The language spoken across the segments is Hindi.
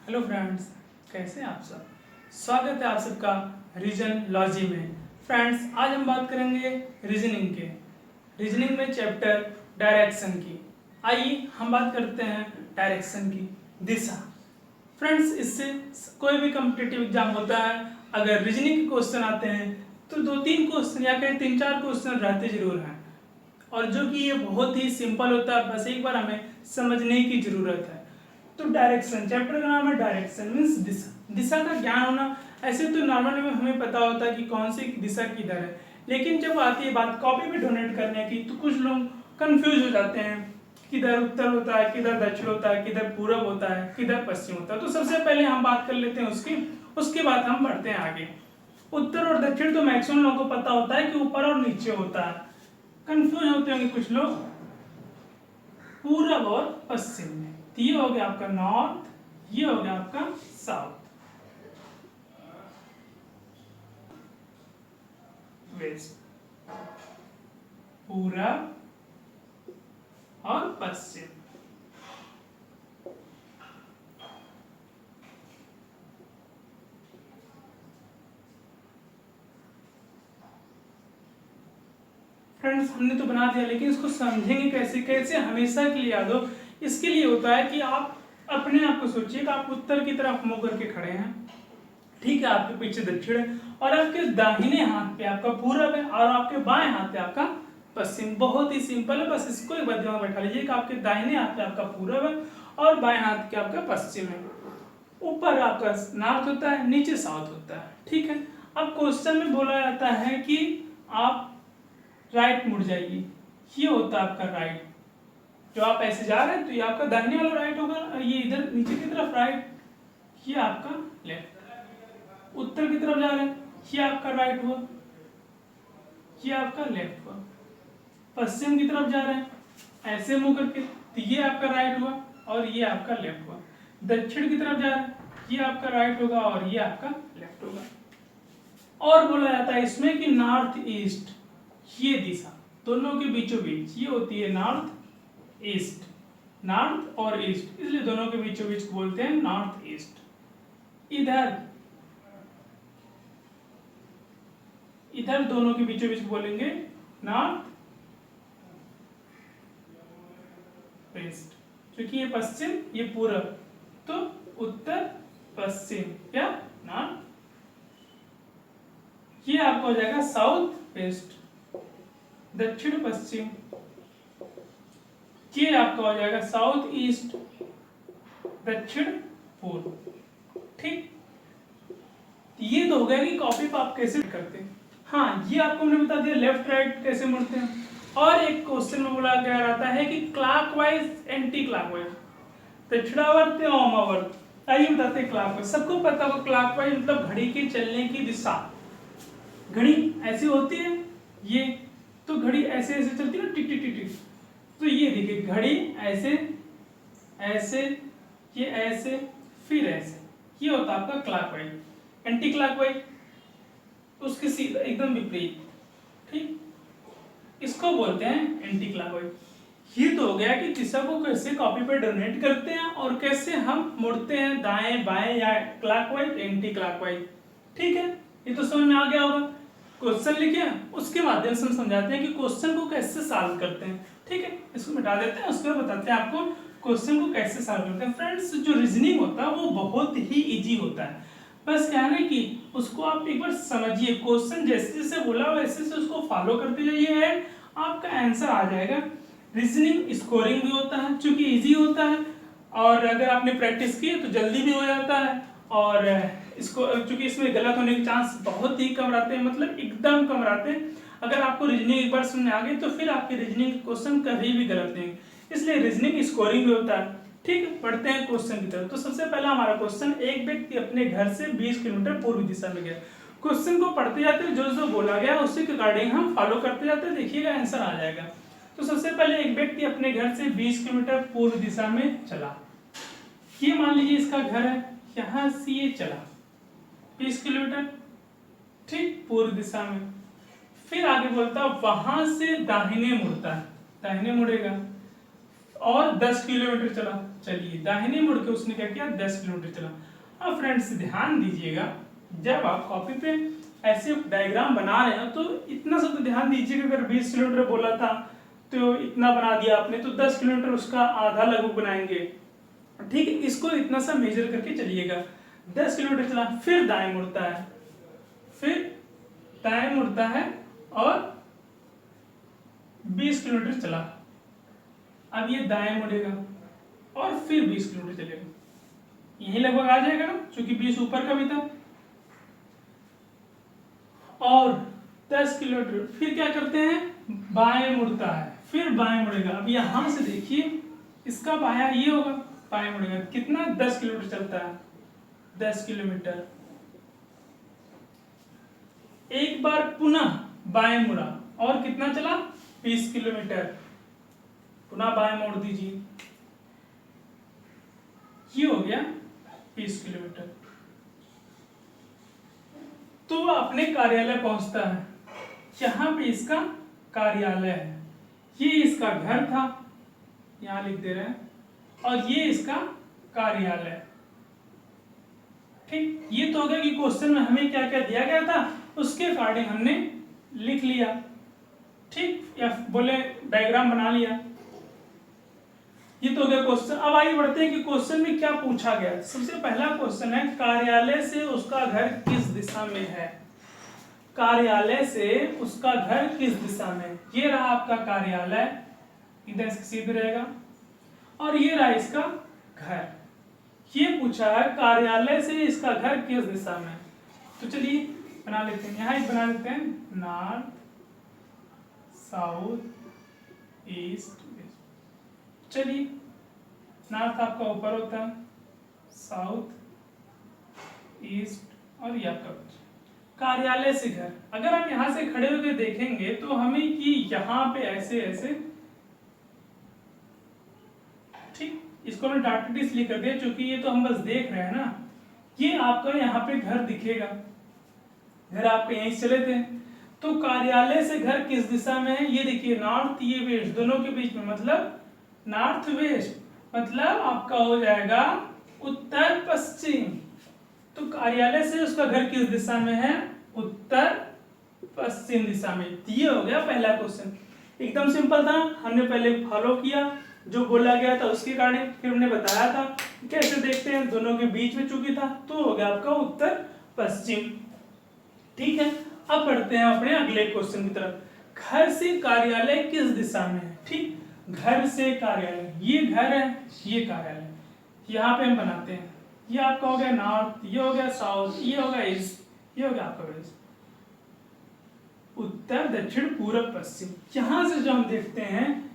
हेलो फ्रेंड्स, कैसे हैं आप सब। स्वागत है आप सबका रीजन लॉजी में। फ्रेंड्स, आज हम बात करेंगे रीजनिंग में चैप्टर डायरेक्शन की। आइए हम बात करते हैं डायरेक्शन की, दिशा। फ्रेंड्स, इससे कोई भी कॉम्पिटिटिव एग्जाम होता है, अगर रीजनिंग के क्वेश्चन आते हैं तो 2-3 क्वेश्चन या कहीं 3-4 क्वेश्चन रहते जरूर हैं, और जो कि ये बहुत ही सिंपल होता है, बस एक बार हमें समझने की जरूरत है। तो डायरेक्शन, चैप्टर का नाम है डायरेक्शन मीन्स दिशा। दिशा का ज्ञान होना, ऐसे तो नॉर्मली में हमें पता होता है कि कौन सी दिशा किधर है, लेकिन जब आती है बात कॉपी पे डोनेट करने की तो कुछ लोग कंफ्यूज हो जाते हैं, किधर उत्तर होता है, किधर दक्षिण होता है, किधर पूरब होता है, किधर पश्चिम होता है। तो सबसे पहले हम बात कर लेते हैं उसके बाद हम बढ़ते हैं आगे। उत्तर और दक्षिण तो मैक्सिमम लोगों को पता होता है कि ऊपर और नीचे होता है। कंफ्यूज होते होंगे कुछ लोग पूरब और पश्चिम में। ये हो गया आपका नॉर्थ, ये हो गया आपका साउथ, वेस्ट, पूरब और पश्चिम। फ्रेंड्स, हमने तो बना दिया, लेकिन इसको समझेंगे कैसे, कैसे हमेशा के लिए याद हो। इसके लिए होता है कि आप अपने आप को सोचिए कि आप उत्तर की तरफ मुंह करके खड़े हैं, ठीक है, आपके पीछे दक्षिण है, और आपके दाहिने हाथ पे आपका पूरब है, और आपके बाएं हाथ पे आपका पश्चिम। बहुत ही सिंपल है, बस इसको एक बार दिमाग में बैठा लीजिए कि आपके दाहिने हाथ पे आपका पूरब है और बाएं हाथ पे आपका पश्चिम है। ऊपर आपका नॉर्थ होता है, नीचे साउथ होता है, ठीक है। अब क्वेश्चन में बोला जाता है कि आप राइट मुड़ जाइए, ये होता है आपका राइट। जो आप ऐसे जा रहे हैं तो ये आपका दाहिने वाला राइट होगा, ये इधर नीचे की तरफ राइट, ये आपका लेफ्ट। उत्तर की तरफ जा रहे हैं, ये आपका राइट हुआ, ये आपका लेफ्ट हुआ। पश्चिम की तरफ जा रहे हैं ऐसे मुंह करके, तो ये आपका राइट हुआ और ये आपका लेफ्ट हुआ। दक्षिण की तरफ जा रहे हैं, ये आपका राइट होगा और ये आपका लेफ्ट होगा। और बोला जाता है इसमें कि नॉर्थ ईस्ट, ये दिशा दोनों के बीचों बीच ये होती है नॉर्थ ईस्ट, नॉर्थ और ईस्ट, इसलिए दोनों के बीचों बीच बोलते हैं नॉर्थ ईस्ट। इधर दोनों के बीचों बीच बोलेंगे नॉर्थ वेस्ट, क्योंकि ये पश्चिम ये पूरब, तो उत्तर पश्चिम या नॉर्थ। ये आपका हो जाएगा साउथ वेस्ट, दक्षिण पश्चिम। ये आपका हो जाएगा साउथ ईस्ट, दक्षिण पूर्व, ठीक। ये तो हो गया कि कॉपी पे आप कैसे करते हैं। हाँ, ये आपको मैंने बता दिया लेफ्ट राइट कैसे मुड़ते हैं। और एक क्वेश्चन में बोला गया रहता है कि क्लॉकवाइज एंटी क्लॉकवाइज, दक्षिणावर्त या वामावर्त। आइए बताते हैं क्लॉकवाइज। सबको पता होगा क्लॉकवाइज मतलब घड़ी के चलने की दिशा। घड़ी ऐसी होती है, ये तो घड़ी ऐसे ऐसे चलती है ना, टिक टिक टिक टिक। तो ये देखिए घड़ी ऐसे ऐसे, ये ऐसे, फिर ऐसे, ये होता है आपका क्लॉकवाइज। एंटी क्लॉकवाइज उसके सीधा एकदम विपरीत, ठीक, इसको बोलते हैं एंटी क्लॉकवाइज। ये तो हो गया कि दिशा को कैसे कॉपी पे डोनेट करते हैं और कैसे हम मुड़ते हैं दाएं बाएं या क्लॉकवाइज एंटी क्लॉकवाइज, ठीक है। ये तो समझ में आ गया होगा। क्वेश्चन लिखे, उसके माध्यम से हम समझाते हैं कि क्वेश्चन को कैसे सॉल्व करते हैं, ठीक है। इसको मिटा देते हैं, उसके बाद बताते हैं आपको क्वेश्चन को कैसे सॉल्व करते हैं। फ्रेंड्स, जो रीजनिंग होता है वो बहुत ही इजी होता है, बस क्या है कि उसको आप एक बार समझिए, क्वेश्चन जैसे जैसे बोला वैसे से उसको फॉलो करते जाइए, है आपका आंसर आ जाएगा। रीजनिंग स्कोरिंग भी होता है, चूंकि इजी होता है, और अगर आपने प्रैक्टिस की तो जल्दी भी हो जाता है, और इसको चूंकि इसमें गलत होने के चांस बहुत ही कम रहते हैं, मतलब एकदम कम रहते हैं। अगर आपको रीजनिंग एक बार समझ में आ गई तो फिर आपके रीजनिंग के क्वेश्चन कभी भी गलत नहीं, इसलिए रीजनिंग स्कोरिंग भी होता है, ठीक। पढ़ते हैं क्वेश्चन की तरफ। तो सबसे पहला हमारा क्वेश्चन, एक व्यक्ति अपने घर से 20 किलोमीटर पूर्व दिशा में गया। क्वेश्चन को पढ़ते जाते हैं, जो जो बोला गया उसी के अकॉर्डिंग हम फॉलो करते जाते हैं, देखिएगा आंसर आ जाएगा। तो सबसे पहले एक व्यक्ति अपने घर से 20 किलोमीटर पूर्व दिशा में चला। ये मान लीजिए इसका घर है, यहां से ये चला 20 किलोमीटर, ठीक, पूर्व दिशा में। फिर आगे बोलता वहां से दाहिने मुड़ता है, दाहिने मुड़ेगा और 10 किलोमीटर चला। चलिए दाहिने मुड़ के उसने क्या किया, 10 किलोमीटर चला। अब फ्रेंड्स ध्यान दीजिएगा, जब आप कॉपी पे ऐसे डायग्राम बना रहे हो तो इतना सा तो ध्यान दीजिएगा, अगर 20 किलोमीटर बोला था तो इतना बना दिया आपने, तो 10 किलोमीटर उसका आधा लगभग बनाएंगे। ठीक है, इसको इतना सा मेजर करके चलिएगा। 10 किलोमीटर चला, फिर दाएं मुड़ता है, फिर दाएं मुड़ता है और 20 किलोमीटर चला। अब ये दाएं मुड़ेगा और फिर 20 किलोमीटर चलेगा, यही लगभग आ जाएगा ना, क्योंकि 20 ऊपर का भी था। और 10 किलोमीटर फिर क्या करते हैं, बाएं मुड़ता है, फिर बाएं मुड़ेगा। अब यहां से देखिए, इसका बायां ये होगा, बाएं मुड़ेगा, कितना 10 किलोमीटर चलता है, 10 किलोमीटर। एक बार पुनः बाएं मुड़ा और कितना चला, 20 किलोमीटर, पुनः बाएं मोड़ दीजिए, ये हो गया 20 किलोमीटर। तो वह अपने कार्यालय पहुंचता है, जहां पे इसका कार्यालय है। ये इसका घर था, यहां लिख दे रहे हैं, और ये इसका कार्यालय। ठीक, ये तो हो गया कि क्वेश्चन में हमें क्या क्या दिया गया था उसके अकॉर्डिंग हमने लिख लिया। ठीक, या बोले डायग्राम बना लिया। ये तो हो गया क्वेश्चन। अब आगे बढ़ते हैं कि क्वेश्चन में क्या पूछा गया। सबसे पहला क्वेश्चन है, कार्यालय से उसका घर किस दिशा में है। कार्यालय से उसका घर किस दिशा में, ये रहा आपका कार्यालय, इधर सीधे रहेगा, और ये रहा इसका घर। ये पूछा है कार्यालय से इसका घर किस दिशा में। तो चलिए बना लेते हैं, यहाँ बना लेते हैं, नॉर्थ साउथ ईस्ट वेस्ट। चलिए, नॉर्थ आपका ऊपर होता है, साउथ ईस्ट और ये आपका कार्यालय से घर। अगर हम यहां से खड़े होकर देखेंगे तो हमें कि यहाँ पे ऐसे ऐसे, ठीक, इसको मैं डॉटेड इसलिए कर दिया क्योंकि ये तो हम बस देख रहे हैं ना। ये आपका यहाँ पे घर दिखेगा, घर आपके यहीं से चले थे। तो कार्यालय से घर किस दिशा में है, ये देखिए, नॉर्थ, ये वेस्ट, दोनों के बीच में, मतलब नॉर्थ वेस्ट, मतलब आपका हो जाएगा उत्तर पश्चिम। तो कार्यालय से उसका घर किस दिशा में है, उत्तर पश्चिम दिशा में। ये हो गया पहला क्वेश्चन, एकदम सिंपल था। हमने पहले फॉलो किया जो बोला गया था उसके कारण, फिर हमने बताया था कैसे देखते हैं, दोनों के बीच में चूंकि था, तो हो गया आपका उत्तर पश्चिम। ठीक है, अब बढ़ते हैं अपने अगले क्वेश्चन की तरफ। घर से कार्यालय किस दिशा में है। ठीक, घर से कार्यालय, ये घर है, ये कार्यालय, यहाँ पे हम बनाते हैं। ये आपका हो गया नॉर्थ, ये हो गया साउथ, ये हो गया ईस्ट, ये हो गया आपका वेस्ट, उत्तर दक्षिण पूर्व पश्चिम। यहां से जो हम देखते हैं,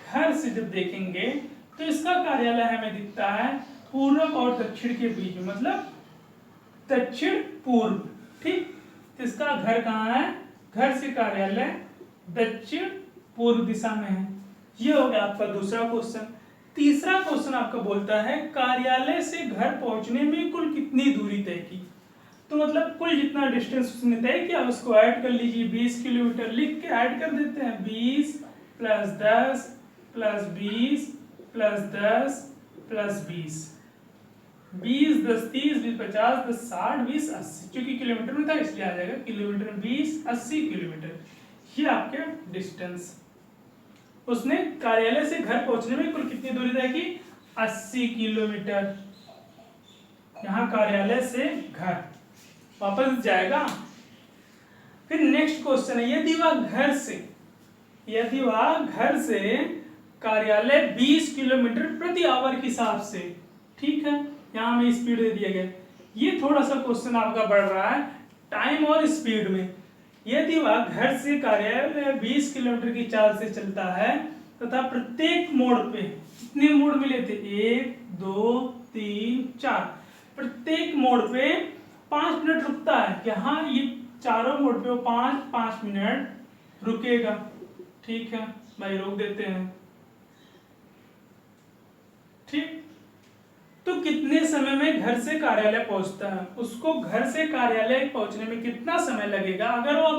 घर से जब देखेंगे तो इसका कार्यालय हमें दिखता है पूर्व और दक्षिण के बीच में, मतलब दक्षिण पूर्व। ठीक, इसका घर कहाँ है, घर से कार्यालय दक्षिण पूर्व दिशा में है। ये हो गया आपका दूसरा क्वेश्चन। तीसरा क्वेश्चन आपका बोलता है कार्यालय से घर पहुंचने में कुल कितनी दूरी तय की। तो मतलब कुल जितना डिस्टेंस उसने तय किया उसको ऐड कर लीजिए, 20 किलोमीटर लिख के ऐड कर देते हैं। 20 + 10 + 20 + 10 + 20, 20 10 30 20 50 10 60 20 80, क्योंकि किलोमीटर में था इसलिए आ जाएगा किलोमीटर में 20 80 किलोमीटर। ये आपके डिस्टेंस उसने कार्यालय से घर पहुंचने में कुल कितनी दूरी तय की, 80 किलोमीटर। यहाँ कार्यालय से घर वापस जाएगा। फिर नेक्स्ट क्वेश्चन है, यदि वह घर से कार्यालय 20 किलोमीटर प्रति आवर के हिसाब से, ठीक है, यहाँ में स्पीड दे दिया गया। ये थोड़ा सा क्वेश्चन आपका बढ़ रहा है टाइम और स्पीड में। यदि वह घर से कार्यालय 20 किलोमीटर की चाल से चलता है तथा प्रत्येक मोड़ पे, कितने मोड़ मिले थे, 1 2 3 4, प्रत्येक मोड़ पे 5 मिनट रुकता है। यहाँ ये चारों मोड़ पे 5 मिनट रुकेगा। ठीक है भाई, रोक देते हैं। ठीक, तो कितने समय में घर से कार्यालय पहुंचता है, उसको घर से कार्यालय पहुंचने में कितना समय लगेगा अगर वो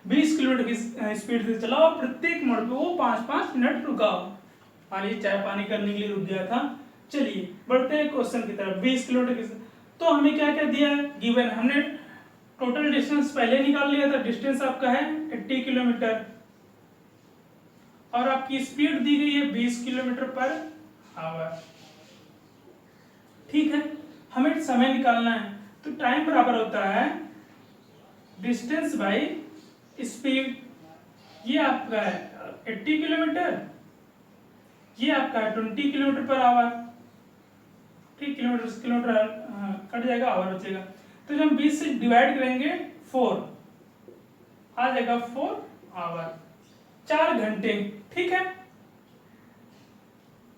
20 किलोमीटर की स्पीड से चला और प्रत्येक मोड़ पे वो 5 मिनट रुका हो। मान लीजिए चाय पानी करने के लिए रुक गया था, चलिए बढ़ते हैं क्वेश्चन की तरफ। 20 किलोमीटर की, तो हमें क्या क्या दिया है गिवन, हमने टोटल डिस्टेंस पहले निकाल लिया था। डिस्टेंस आपका है 80 किलोमीटर और आपकी स्पीड दी गई है 20 किलोमीटर पर आवर। ठीक है, हमें समय निकालना है, तो टाइम बराबर होता है डिस्टेंस बाई स्पीड। ये आपका है 80 किलोमीटर, ये आपका है 20 किलोमीटर पर आवर। ठीक, किलोमीटर किलोमीटर कट जाएगा, आवर बचेगा। तो जब हम 20 से डिवाइड करेंगे 4 आ जाएगा 4 आवर, 4 घंटे। ठीक है,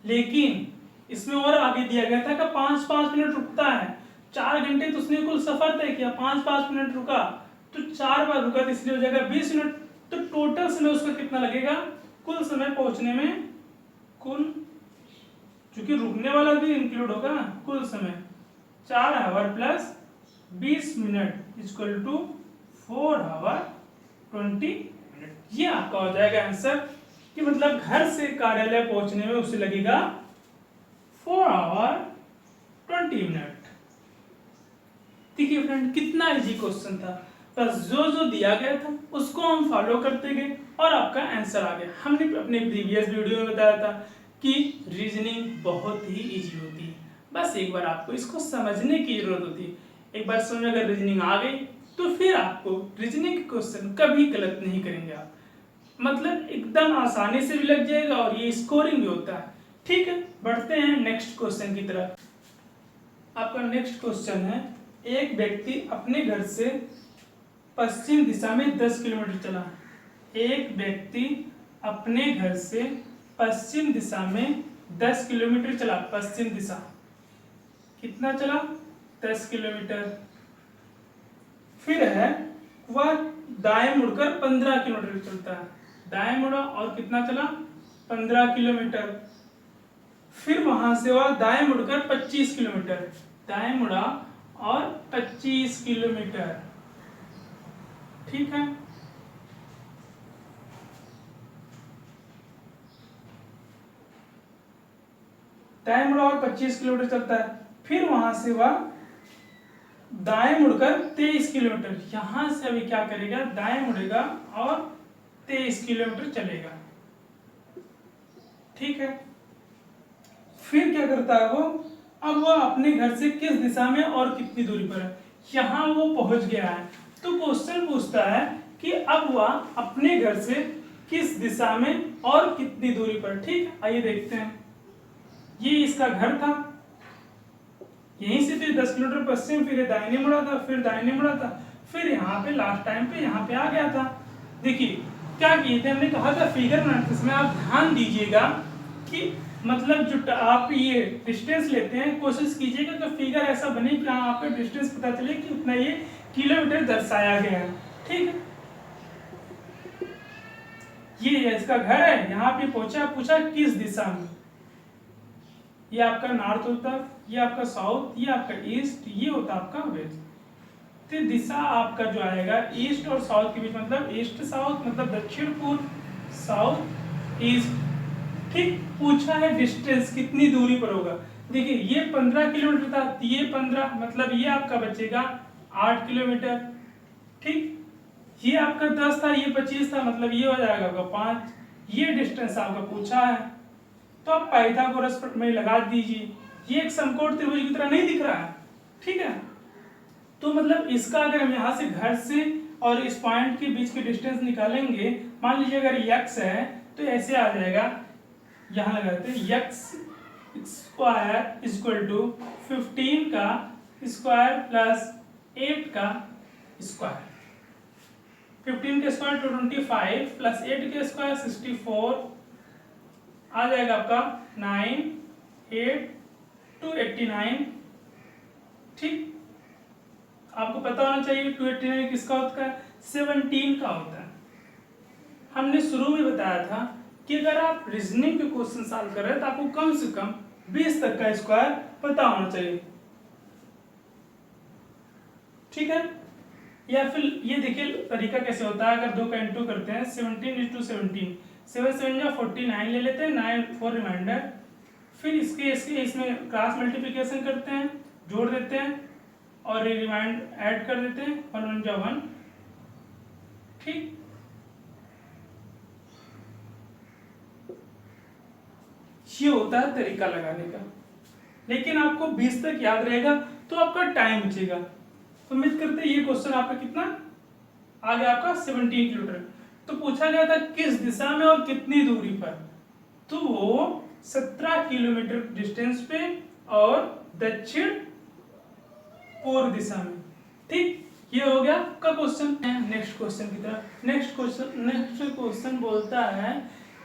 लेकिन इसमें और आगे दिया गया था कि 5-5 मिनट रुकता है। 4 घंटे तो उसने कुल सफर तय किया, 5-5 मिनट रुका तो 4 बार रुका, तो इसलिए हो जाएगा 20 मिनट। तो टोटल समय उसका कितना लगेगा कुल समय पहुंचने में, कुल चूंकि रुकने वाला भी इंक्लूड होगा ना, कुल समय 4 hour plus 20 minute equal to 4 hour 20 minute. ये आपका हो जाएगा आंसर, कि मतलब घर से कार्यालय पहुंचने में उसे लगेगा 4 आवर 20 मिनट। देखिए फ्रेंड, कितना इजी क्वेश्चन था, बस जो जो दिया गया था उसको हम फॉलो करते गए और आपका आंसर आ गया। हमने अपने प्रीवियस वीडियो में बताया था कि रीजनिंग बहुत ही इजी होती है, बस एक बार आपको इसको समझने की जरूरत होती है। एक बार समझ में अगर रीजनिंग आ गई तो फिर आपको रीजनिंग के क्वेश्चन कभी गलत नहीं करेंगे आप, मतलब एकदम आसानी से भी लग जाएगा और ये स्कोरिंग भी होता है। ठीक है, बढ़ते हैं नेक्स्ट क्वेश्चन की तरफ। आपका नेक्स्ट क्वेश्चन है, एक व्यक्ति अपने घर से पश्चिम दिशा में 10 किलोमीटर चला। एक व्यक्ति अपने घर से पश्चिम दिशा में 10 किलोमीटर चला। पश्चिम दिशा कितना चला 10 किलोमीटर। फिर है वह दाएं मुड़कर 15 किलोमीटर चलता है। दाएं मुड़ा और कितना चला 15 किलोमीटर। फिर वहां से वह दाएं मुड़कर 25 किलोमीटर, दाएं मुड़ा और 25 किलोमीटर। ठीक है, दाएं मुड़ा और 25 किलोमीटर चलता है। फिर वहां से वह दाएं मुड़कर 23 किलोमीटर, यहां से अभी क्या करेगा दाएं मुड़ेगा और 23 किलोमीटर चलेगा। ठीक है, फिर क्या करता है वो, अब वह अपने घर से किस दिशा में और कितनी दूरी पर है, यहां वो पहुंच गया है। तो क्वेश्चन पूछता है कि अब वह अपने घर से किस दिशा में और कितनी दूरी पर। ठीक, आइए देखते हैं। ये इसका घर था, यहीं से फिर 10 किलोमीटर पश्चिम, फिर दाहिने मुड़ा था, फिर दाहिने मुड़ा था, फिर यहाँ पे लास्ट टाइम पे यहाँ पे आ गया था। देखिए क्या किए थे, हमने कहा था फिगर बनाते समय आप ध्यान दीजिएगा कि मतलब जो आप ये डिस्टेंस लेते हैं कोशिश कीजिएगा कि फिगर ऐसा बने कि हाँ आपका डिस्टेंस पता चले कि उतना ये किलोमीटर दर्शाया गया है। ठीक है, ये इसका घर है, यहाँ पे पहुंचा, पूछा किस दिशा में। ये आपका नॉर्थ होता है, ये आपका साउथ, ये आपका ईस्ट, ये होता आपका वेस्ट। तो दिशा आपका जो आएगा ईस्ट और साउथ के बीच, मतलब ईस्ट साउथ मतलब दक्षिण पूर्व, साउथ ईस्ट। ठीक, पूछा है डिस्टेंस कितनी दूरी पर होगा। देखिए ये 15 किलोमीटर था, ये 15 मतलब ये आपका बचेगा 8 किलोमीटर। ठीक, ये आपका 10 था, ये 25 था, मतलब ये हो जाएगा आपका 5। ये डिस्टेंस आपका पूछा है, तो आप पाइथागोरस में लगा दीजिए। ये एक समकोण त्रिभुज की तरह नहीं दिख रहा है। ठीक है, तो मतलब इसका अगर हम यहाँ से घर से और इस पॉइंट के बीच के डिस्टेंस निकालेंगे, मान लीजिए अगर x है तो ऐसे आ जाएगा, यहाँ लगाते हैं x स्क्वायर इक्वल टू 15 का स्क्वायर प्लस 8 का स्क्वायर। 15 के स्क्वायर टू 25 प्लस 8 के स्क्वायर 64 आ जाएगा आपका 9 8 टू 89। ठीक, आपको पता होना चाहिए 289 किसका होता है 17 का होता है। हमने शुरू में बताया था कि अगर आप रीजनिंग के क्वेश्चन सॉल्व कर रहे हैं तो आपको कम से कम 20 तक का स्क्वायर पता होना चाहिए। ठीक है, या फिर ये देखिए तरीका कैसे होता है, अगर 2 का इंटू करते हैं 17 × 17, 7 7 49 ले लेते हैं, 9 4 रिमाइंडर, फिर इसके इसके इसमें क्रॉस मल्टीप्लिकेशन करते हैं, जोड़ देते हैं और रिमाइंड ऐड कर देते हैं, 1 1 जा 1। ठीक, ये होता है तरीका लगाने का। लेकिन आपको 20 तक याद रहेगा तो आपका टाइम बचेगा। तो उम्मीद करते हैं ये क्वेश्चन आपका कितना आ गया, आपका 17 किलोमीटर। तो पूछा गया था किस दिशा में और कितनी दूरी पर, तो वो 17 किलोमीटर डिस्टेंस पे और दक्षिण पूर्व दिशा में। ठीक, ये हो गया आपका क्वेश्चन। नेक्स्ट क्वेश्चन की तरफ। नेक्स्ट क्वेश्चन बोलता है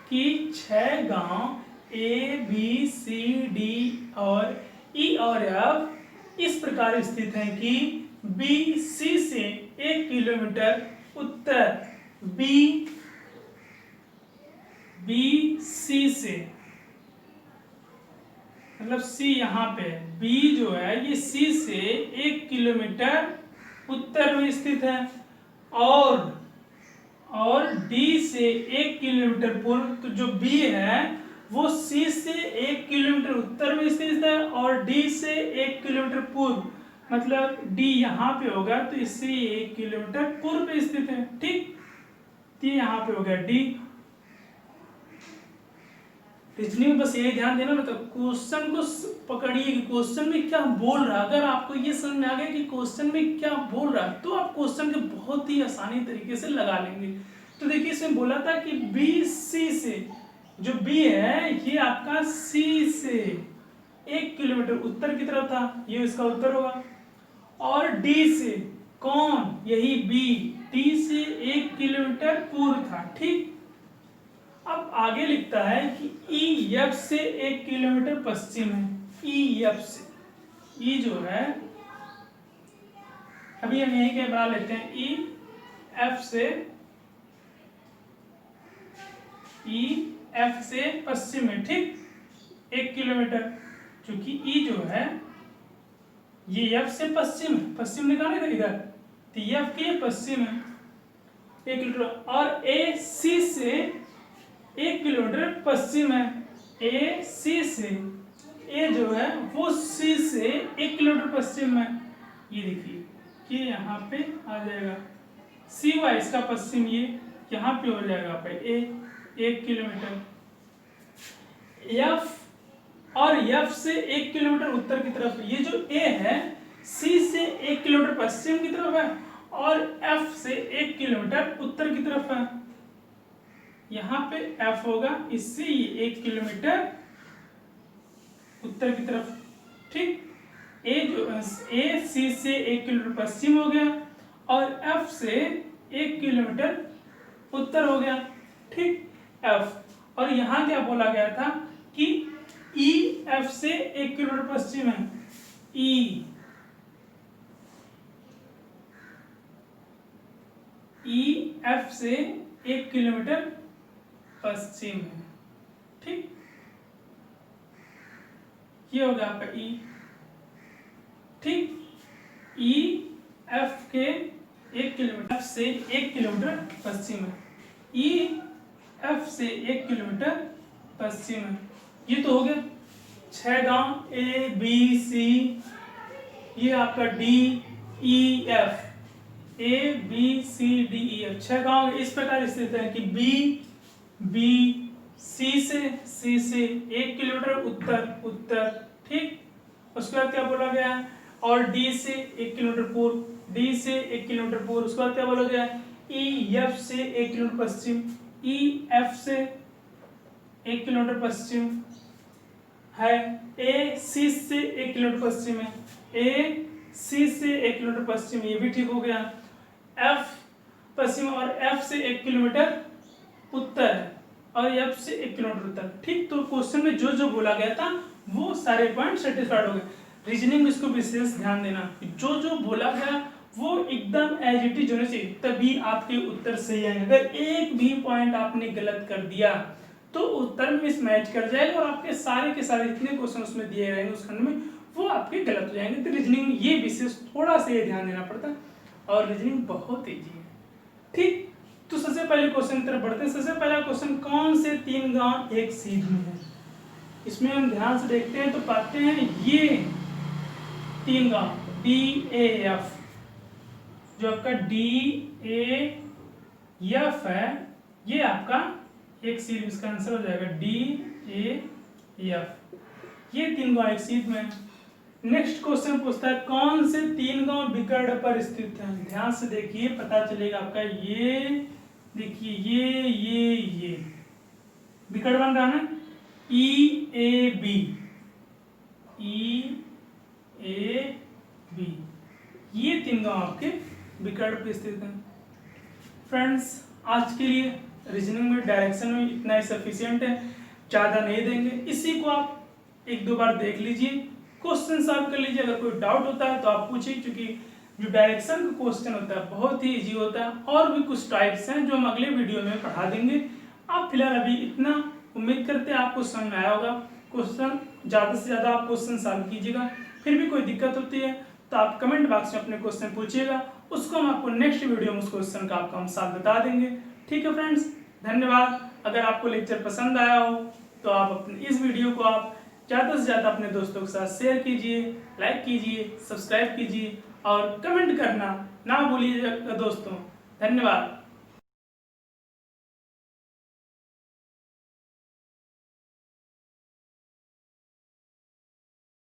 कि 6 गांव ए बी सी डी और ई और एफ इस प्रकार स्थित हैं कि बी सी से 1 किलोमीटर उत्तर, बी सी से, मतलब सी यहाँ पे, बी जो है ये सी से 1 किलोमीटर उत्तर में स्थित है और डी से 1 किलोमीटर पूर्व। तो जो बी है वो सी से 1 किलोमीटर उत्तर में स्थित है और डी से 1 किलोमीटर पूर्व, मतलब डी यहाँ पे होगा तो इससे 1 किलोमीटर पूर्व पे स्थित है। ठीक, तो यहाँ पे हो गया डी। रीजनिंग में बस ये ध्यान देना, मतलब क्वेश्चन को पकड़िए कि क्वेश्चन में क्या बोल रहा है। अगर आपको ये समझ में आ गया कि क्वेश्चन में क्या बोल रहा है तो आप क्वेश्चन के बहुत ही आसानी तरीके से लगा लेंगे। तो देखिए इसमें बोला था कि बी सी से, जो बी है ये आपका सी से 1 किलोमीटर उत्तर की तरफ था, ये इसका उत्तर होगा। और डी से, कौन, यही बी, डी से 1 किलोमीटर पूर्व था। ठीक, अब आगे लिखता है कि ई एफ से 1 किलोमीटर पश्चिम है। ई एफ से, ई जो है अभी हम यहीं के बना लेते हैं, ई एफ से पश्चिम है। ठीक, 1 किलोमीटर, क्योंकि ई जो है ये एफ से पश्चिम है, पश्चिम निकाले थे इधर, तो एफ के पश्चिम है 1 किलोमीटर। और ए सी से 1 किलोमीटर पश्चिम है, ए सी से, ए जो है वो सी से 1 किलोमीटर पश्चिम है। ये देखिए कि यहाँ पे आ जाएगा सी वाई, इसका पश्चिम ये यहाँ पे हो जाएगा पे ए 1 किलोमीटर। एफ और एफ से 1 किलोमीटर उत्तर की तरफ, ये जो ए है सी से 1 किलोमीटर पश्चिम की तरफ है और एफ से 1 किलोमीटर उत्तर की तरफ है। यहाँ पे एफ होगा, इससे ये 1 किलोमीटर उत्तर की तरफ। ठीक, ए जो ए सी से 1 किलोमीटर पश्चिम हो गया और एफ से 1 किलोमीटर उत्तर हो गया। ठीक, एफ, और यहाँ क्या बोला गया था कि ई एफ से 1 किलोमीटर पश्चिम है, ई एफ से 1 किलोमीटर पश्चिम है। ठीक, ये होगा आपका ई। ठीक, ई एफ के 1 किलोमीटर, एफ से 1 किलोमीटर पश्चिम है, ई एफ से 1 किलोमीटर पश्चिम है। ये तो हो गया 6 गांव ए बी सी, ये आपका D E F, A B C D E F 6 गांव इस प्रकार स्थित है कि बी सी से 1 किलोमीटर उत्तर। ठीक, उसके बाद क्या बोला गया है, और डी से 1 किलोमीटर पूर्व, डी से 1 किलोमीटर पूर्व। उसके बाद क्या बोला गया है, ई एफ से 1 किलोमीटर पश्चिम, ई एफ से 1 किलोमीटर पश्चिम है, ए सी से 1 किलोमीटर पश्चिम है, ए सी से 1 किलोमीटर पश्चिम, ये भी ठीक हो गया। एफ पश्चिम और एफ से 1 किलोमीटर उत्तर है और एफ से 1 किलोमीटर उत्तर। ठीक, तो क्वेश्चन में जो जो बोला गया था वो सारे पॉइंट सेटिस्फाइड हो गए। रीजनिंग में इसको विशेष ध्यान देना, जो जो बोला गया वो एकदम एज इट इज होना चाहिए, तभी आपके उत्तर सही आएंगे। अगर एक भी पॉइंट आपने गलत कर दिया तो उत्तर मिस मैच कर जाएगा और आपके सारे के सारे जितने क्वेश्चन उसमें दिए रहेंगे उस खंड में वो आपके गलत हो जाएंगे। तो रीजनिंग में ये विशेष थोड़ा सा ये ध्यान देना पड़ता है और रीजनिंग बहुत ईजी है। ठीक, तो सबसे पहले क्वेश्चन की तरफ बढ़ते हैं। सबसे पहला क्वेश्चन, कौन से 3 गांव एक सीध में है? इसमें हम ध्यान से देखते हैं तो पाते हैं ये 3 गांव DAF, जो आपका DAF है, ये आपका एक सीध, इसका आंसर हो जाएगा DAF। ये 3 गांव एक सीध में। नेक्स्ट क्वेश्चन पूछता है कौन से 3 गांव बिकर्ड पर स्थित हैं। ध्यान से देखिए, पता चलेगा आपका। ये देखिए, ये बिकर्ड बन रहा है ना, EAB, ये 3 गांव आपके बिकर्ड पर स्थित हैं। फ्रेंड्स, आज के लिए रीजनिंग में डायरेक्शन में इतना ही सफिशिएंट है, ज़्यादा नहीं देंगे। इसी को आप 1-2 बार देख लीजिए, क्वेश्चन सॉल्व कर लीजिए। अगर कोई डाउट होता है तो आप पूछिए, क्योंकि जो डायरेक्शन का क्वेश्चन होता है बहुत ही इजी होता है। और भी कुछ टाइप्स हैं जो हम अगले वीडियो में पढ़ा देंगे। आप फिलहाल अभी इतना उम्मीद करते हैं आपको समझ में आया होगा। क्वेश्चन ज़्यादा से ज़्यादा आप क्वेश्चन सॉल्व कीजिएगा। फिर भी कोई दिक्कत होती है तो आप कमेंट बॉक्स में अपने क्वेश्चन पूछिएगा, उसको हम आपको नेक्स्ट वीडियो में उस क्वेश्चन का आपका हम सॉल्व बता देंगे। ठीक है फ्रेंड्स, धन्यवाद। अगर आपको लेक्चर पसंद आया हो तो आप अपने इस वीडियो को आप ज़्यादा से ज़्यादा अपने दोस्तों के साथ शेयर कीजिए, लाइक कीजिए, सब्सक्राइब कीजिए और कमेंट करना ना भूलिएगा दोस्तों। धन्यवाद।